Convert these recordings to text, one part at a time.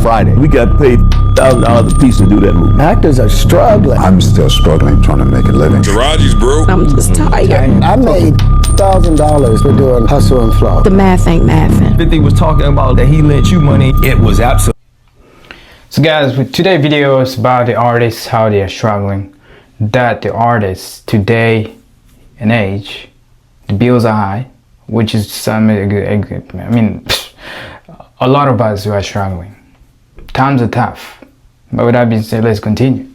Friday. We got paid $1,000 a piece to do that movie. Actors are struggling. I'm still struggling trying to make a living. Taraji's broke. I'm just tired. I made $1,000 for doing Hustle and Flow. The math ain't mathing. 50 was talking about that he lent you money. It was absolute. So guys, today's video is about the artists, how they are struggling. That the artists today and age, the bills are high, which is some, I mean, a lot of us who are struggling. Times are tough. But with that being said, let's continue.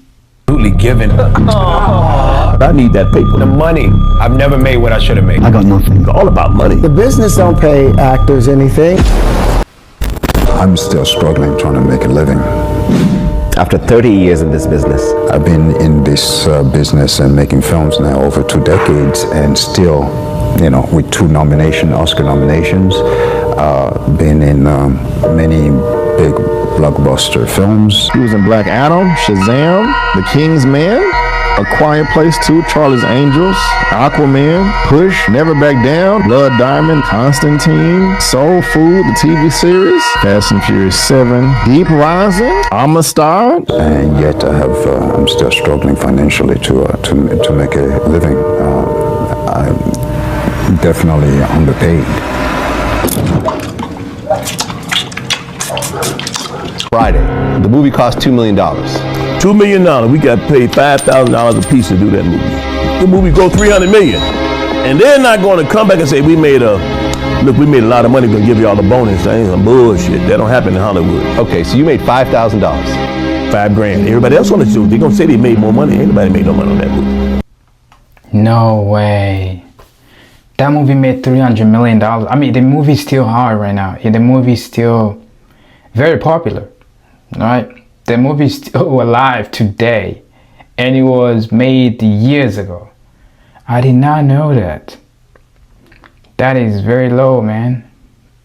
Absolutely given. I need that paper. The money, I've never made what I should have made. I got nothing. It's all about money. The business don't pay actors anything. I'm still struggling trying to make a living. After 30 years in this business, I've been in this business and making films now over 2 decades, and still, you know, with 2 Oscar nominations, been in many big blockbuster films. He was in Black Adam, Shazam, The King's Man, A Quiet Place 2, Charlie's Angels, Aquaman, Push, Never Back Down, Blood Diamond, Constantine, Soul Food, the TV series, Fast and Furious 7, Deep Rising, Amistad. And yet I'm still struggling financially to make a living. I'm definitely underpaid. Friday. The movie cost $2 million. $2 million. We got paid $5,000 a piece to do that movie. The movie go $300 million, and they're not going to come back and say we made a lot of money. We're gonna give you all the bonus. That ain't some bullshit. That don't happen in Hollywood. Okay, so you made $5,000. $5 grand. Everybody else on the show, they're gonna say they made more money. Anybody made no money on that movie. No way. That movie made $300 million. I mean, the movie's still hard right now. Yeah, the movie's still very popular, right? The movie's still alive today, and it was made years ago. I did not know that. That is very low, man.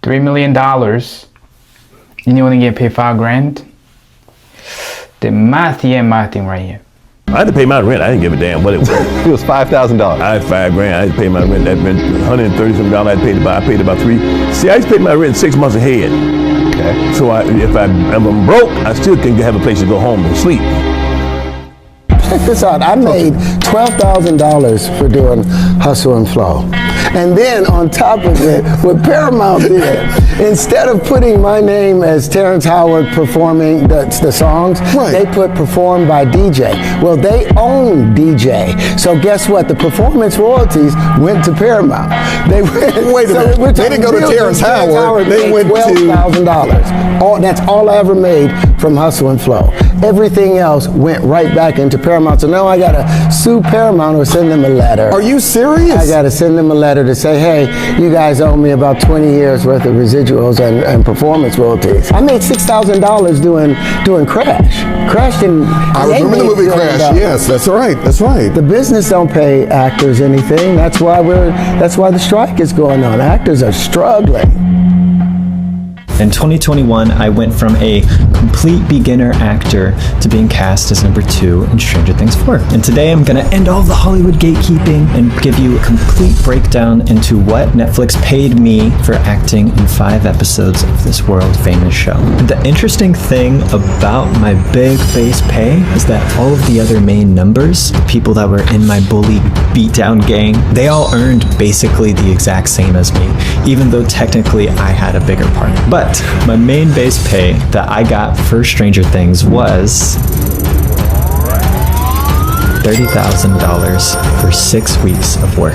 $3 million, and you only get paid $5 grand. The mathing right here. I had to pay my rent. I didn't give a damn what it was. It was $5,000. I had $5 grand. I had to pay my rent. That rent, $130 something. I paid about $3. See, I used to pay my rent 6 months ahead. Okay. So if I'm broke, I still can have a place to go home and sleep. Check this out. I made $12,000 for doing Hustle and Flow. And then on top of it, what Paramount did, instead of putting my name as Terrence Howard performing the songs, they put performed by DJ. Well, they own DJ. So guess what? The performance royalties went to Paramount. They went, Wait a minute. They didn't go to Terrence Howard. They went to $12,000. That's all I ever made from Hustle and Flow. Everything else went right back into Paramount. So now I gotta sue Paramount or send them a letter. Are you serious? I gotta send them a letter to say, hey, you guys owe me about 20 years worth of residuals and performance royalties. I made $6,000 doing Crash. Crash didn't. I remember the movie Crash. Yes, that's right. That's right. The business don't pay actors anything. That's why the strike is going on. Actors are struggling. In 2021, I went from a complete beginner actor to being cast as number 2 in Stranger Things 4. And today I'm gonna end all the Hollywood gatekeeping and give you a complete breakdown into what Netflix paid me for acting in 5 episodes of this world famous show. The interesting thing about my big base pay is that all of the other main numbers, the people that were in my bully beatdown gang, they all earned basically the exact same as me, even though technically I had a bigger part. But my main base pay that I got for Stranger Things was $30,000 for 6 weeks of work.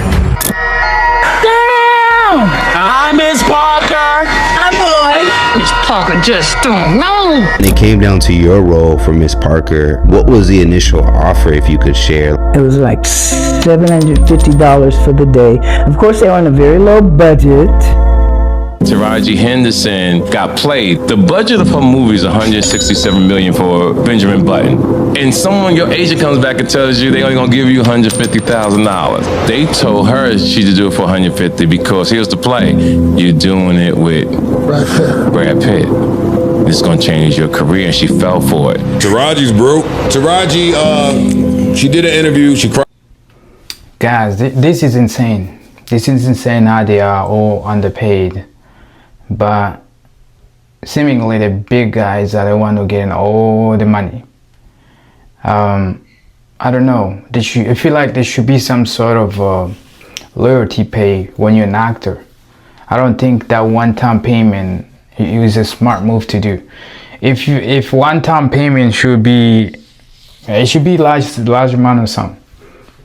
Damn! I'm Miss Parker. I'm boy. Miss Parker just don't know. When it came down to your role for Miss Parker, what was the initial offer, if you could share? It was like $750 for the day. Of course, they were on a very low budget. Taraji Henderson got played. The budget of her movie is $167 million for Benjamin Button. And someone, your agent comes back and tells you they only gonna give you $150,000. They told her she to do it for $150 because here's the play. You're doing it with Brad Pitt. This is gonna change your career, and she fell for it. Taraji's broke. Taraji, she did an interview. She cried. Guys, this is insane. This is insane how they are all underpaid. But seemingly the big guys are the one who getting all the money. I don't know. I feel like there should be some sort of loyalty pay when you're an actor. I don't think that one-time payment is a smart move to do. If one-time payment should be, it should be large amount of sum.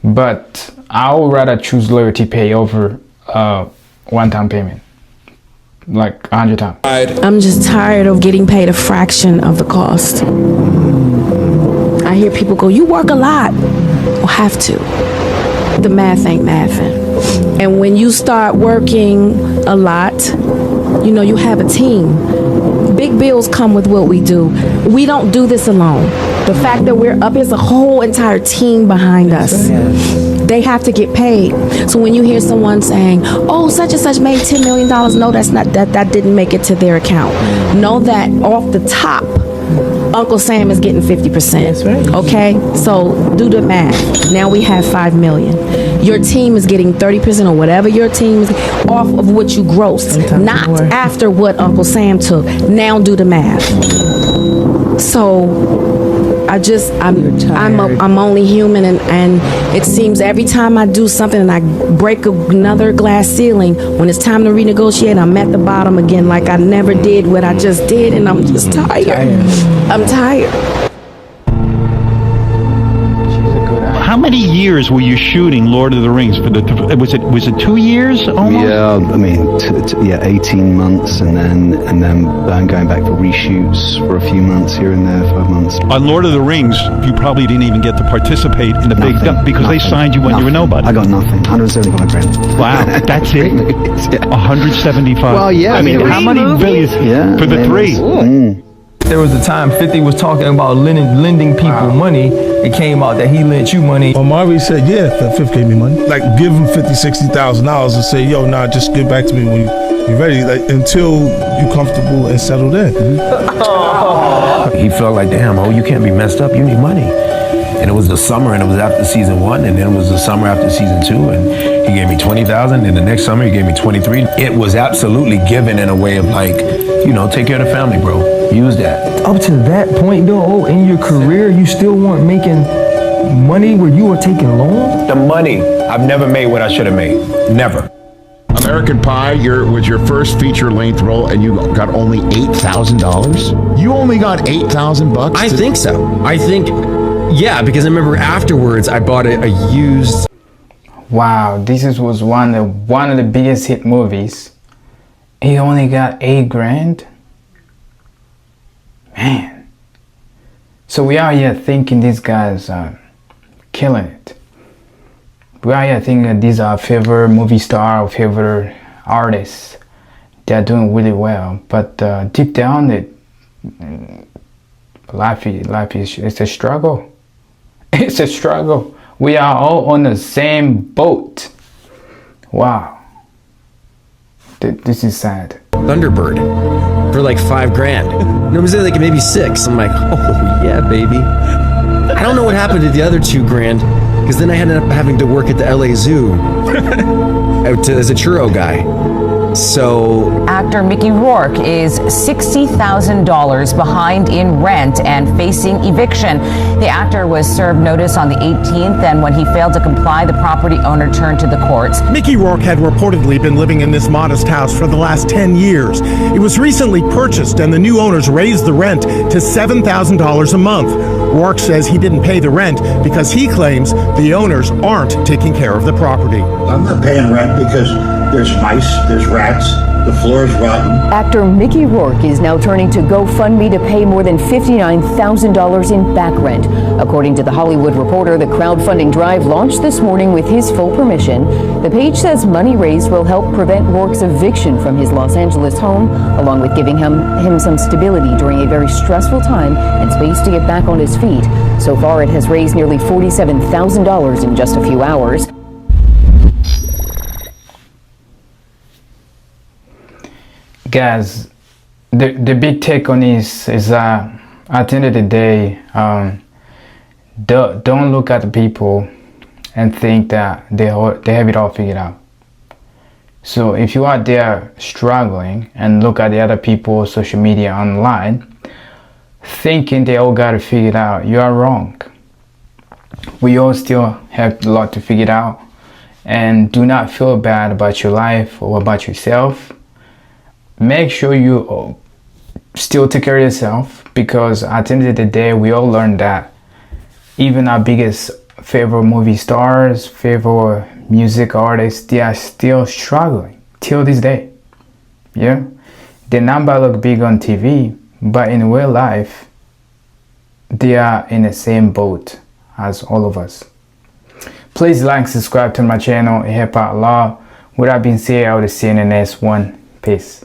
But I would rather choose loyalty pay over one-time payment, like 100 times. I'm just tired of getting paid a fraction of the cost. I hear people go, you work a lot. Well, have to. The math ain't mathing. And when you start working a lot, you know, you have a team. Big bills come with what we do. We don't do this alone. The fact that we're up, there's a whole entire team behind us. They have to get paid. So when you hear someone saying, oh, such and such made $10 million, no, that's not, that didn't make it to their account. Know that off the top, Uncle Sam is getting 50%. That's right. Okay? So do the math. Now we have $5 million. Your team is getting 30% or whatever your team is off of what you grossed, not after what Uncle Sam took. Now do the math. So I'm only human, and it seems every time I do something and I break another glass ceiling, when it's time to renegotiate, I'm at the bottom again, like I never did what I just did, and I'm just tired. I'm tired. How many years were you shooting Lord of the Rings? Was it 2 years almost? Yeah, I mean, 18 months, and then I'm going back for reshoots for a few months here and there, 5 months. On Lord of the Rings, you probably didn't even get to participate in the big because they signed you when you were nobody. I got nothing. 175 grand. Wow, that's it. Yeah. 175. Well, yeah. I mean, how many billions for the three? There was a time 50 was talking about lending people money. It came out that he lent you money. Well, Marvin said, yeah, that Fifth gave me money. Like, give him $50,000, $60,000 and say, yo, nah, just get back to me when you're ready. Like, until you're comfortable and settled in. He felt like, damn, you can't be messed up. You need money. And it was the summer, and it was after season 1, and then it was the summer after season 2, and he gave me $20,000. And the next summer, he gave me $23,000. It was absolutely given in a way of like, you know, take care of the family, bro. Use that. Up to that point, though, in your career, you still weren't making money where you were taking loans? The money, I've never made what I should have made. Never. American Pie was your first feature-length role, and you got only $8,000? You only got $8,000? I think so. I think, yeah, because I remember afterwards I bought a used. Wow, this was one of the biggest hit movies. He only got $8 grand. Man. So we are here thinking these guys are killing it. We are here thinking that these are favorite movie star or favorite artists. They're doing really well. But deep down, life is it's a struggle. It's a struggle. We are all on the same boat. Wow. This is sad. Thunderbird for like $5 grand. No, I'm saying like maybe 6. I'm like, oh yeah, baby. I don't know what happened to the other $2 grand because then I ended up having to work at the LA Zoo as a churro guy. So actor Mickey Rourke is $60,000 behind in rent and facing eviction. The actor was served notice on the 18th, and when he failed to comply, the property owner turned to the courts. Mickey Rourke had reportedly been living in this modest house for the last 10 years. It was recently purchased, and the new owners raised the rent to $7,000 a month. Rourke says he didn't pay the rent because he claims the owners aren't taking care of the property. I'm not paying rent because there's mice, there's rats, the floor is rotten. Actor Mickey Rourke is now turning to GoFundMe to pay more than $59,000 in back rent. According to The Hollywood Reporter, the crowdfunding drive launched this morning with his full permission. The page says money raised will help prevent Rourke's eviction from his Los Angeles home, along with giving him some stability during a very stressful time and space to get back on his feet. So far, it has raised nearly $47,000 in just a few hours. Guys, the big take on this is at the end of the day, don't look at the people and think that they have it all figured out. So if you are there struggling and look at the other people social media online thinking they all got it figured out, you are wrong. We all still have a lot to figure out, and do not feel bad about your life or about yourself. Make sure you still take care of yourself, because at the end of the day we all learn that even our biggest favorite movie stars, favorite music artists, they are still struggling till this day. Yeah, the number look big on TV, but in real life they are in the same boat as all of us. Please like, subscribe to my channel. It helps out a lot. With that being said, I will see you in the next one. Peace.